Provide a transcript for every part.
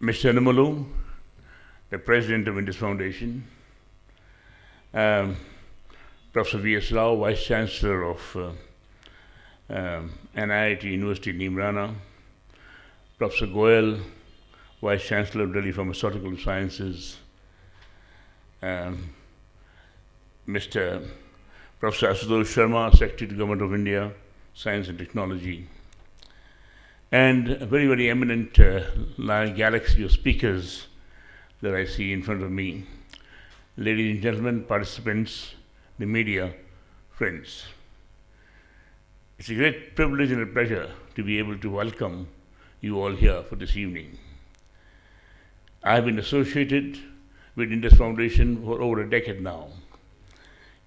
Mr. Anamalu, the President of Indus Foundation, Professor V.S. Rao, Vice Chancellor of NIT University Nimrana, Professor Goyal, Vice Chancellor of Delhi Pharmaceutical Sciences, Mr. Professor Asutosh Sharma, Secretary to Government of India, Science and Technology, and a very, very eminent galaxy of speakers that I see in front of me. Ladies and gentlemen, participants, the media, friends. It's a great privilege and a pleasure to be able to welcome you all here for this evening. I have been associated with Indus Foundation for over a decade now.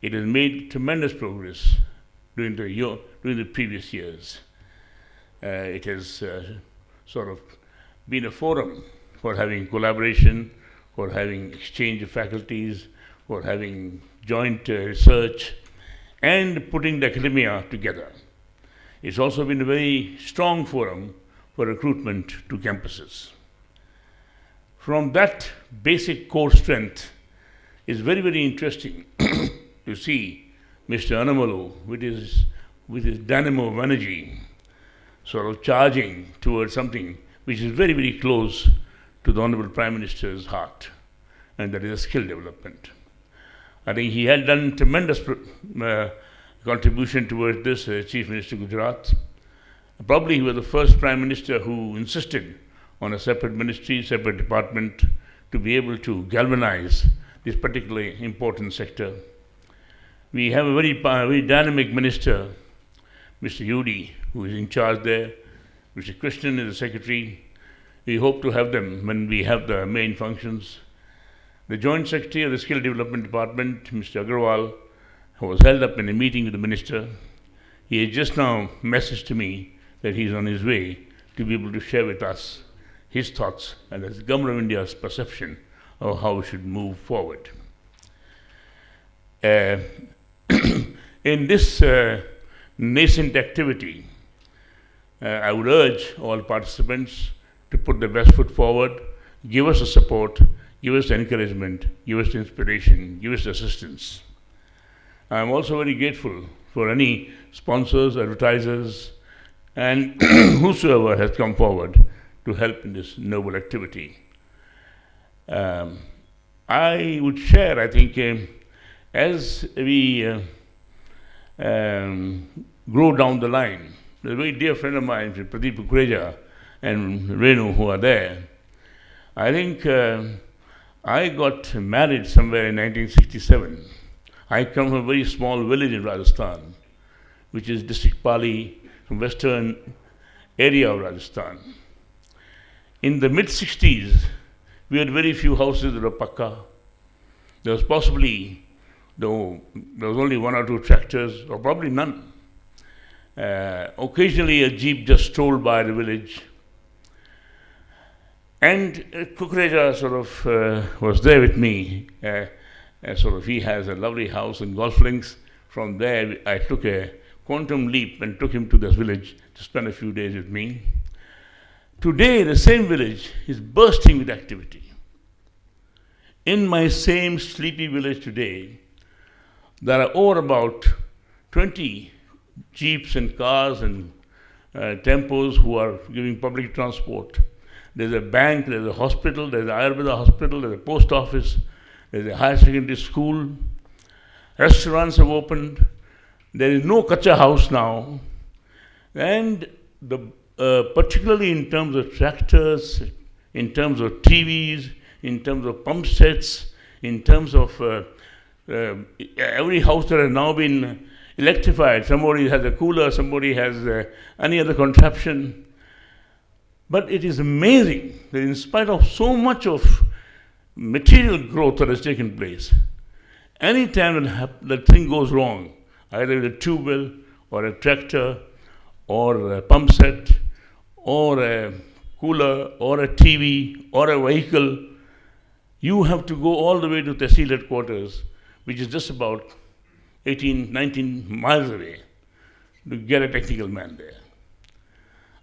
It has made tremendous progress during the previous years. It has sort of been a forum for having collaboration, for having exchange of faculties, for having joint research, and putting the academia together. It's also been a very strong forum for recruitment to campuses. From that basic core strength, it's very, very interesting to see Mr. Anamalu with his dynamo of energy sort of charging towards something which is very, very close to the Honorable Prime Minister's heart, and that is a skill development. I think he had done tremendous contribution towards this as Chief Minister of Gujarat. Probably he was the first Prime Minister who insisted on a separate ministry, separate department to be able to galvanize this particularly important sector. We have a very dynamic minister, Mr. Yudi, who is in charge there. Mr. Krishnan is the secretary. We hope to have them when we have the main functions. The Joint Secretary of the Skill Development Department, Mr. Agarwal, was held up in a meeting with the minister. He has just now messaged to me that he is on his way to be able to share with us his thoughts and the Government of India's perception of how we should move forward. In this nascent activity, I would urge all participants to put their best foot forward, give us the support, give us the encouragement, give us the inspiration, give us the assistance. I am also very grateful for any sponsors, advertisers, and whosoever has come forward to help in this noble activity. I would share, I think, as we grow down the line, a very dear friend of mine, Pradeep Kukreja and Renu, who are there, I think I got married somewhere in 1967. I come from a very small village in Rajasthan, which is district Pali, from western area of Rajasthan. In the mid-60s, we had very few houses that were pakka. There was only one or two tractors, or probably none. Occasionally a jeep just strolled by the village. And Kukreja sort of was there with me. He has a lovely house in Golf Links. From there, I took a quantum leap and took him to this village to spend a few days with me. Today, the same village is bursting with activity. In my same sleepy village today, there are over about 20 jeeps and cars and tempos who are giving public transport. There's a bank, there's a hospital, there's an Ayurveda hospital, there's a post office, there's a higher secondary school. Restaurants have opened. There is no kacha house now. And particularly in terms of tractors, in terms of TVs, in terms of pump sets, in terms of every house that has now been electrified. Somebody has a cooler, somebody has any other contraption. But it is amazing that in spite of so much of material growth that has taken place, any time that thing goes wrong, either with a tube well or a tractor or a pump set or a cooler or a TV or a vehicle, you have to go all the way to Tehsil headquarters, which is just about 18, 19 miles away, to get a technical man there.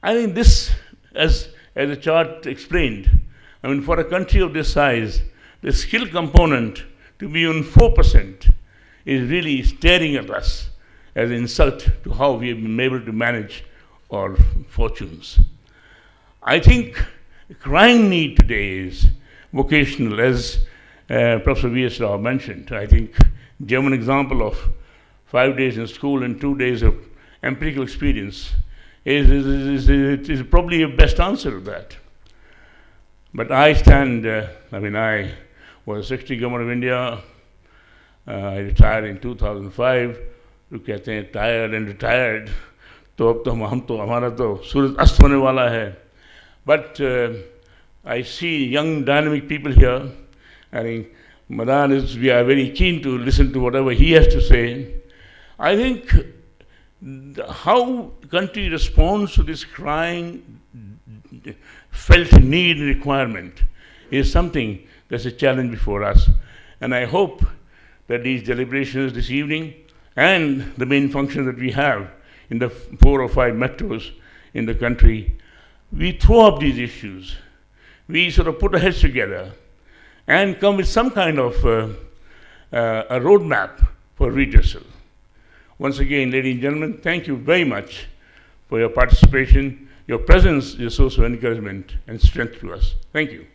I think this, as the chart explained, I mean, for a country of this size, the skill component to be on 4% is really staring at us as an insult to how we have been able to manage our fortunes. I think the crying need today is vocational, as Professor V.S. Rao mentioned. I think German example of 5 days in school and 2 days of empirical experience is probably the best answer to that. But I stand, I was Secretary Government of India. I retired in 2005. तो कहते हैं tired and retired, तो अब तो हमारा तो सूरज अस्त होने वाला है. But I see young dynamic people here. I think we are very keen to listen to whatever he has to say. I think how the country responds to this crying, felt need and requirement is something that's a challenge before us. And I hope that these deliberations this evening and the main function that we have in the 4 or 5 metros in the country, we throw up these issues. We sort of put our heads together and come with some kind of a roadmap for redressal. Once again, ladies and gentlemen, thank you very much for your participation. Your presence is a source of encouragement and strength to us. Thank you.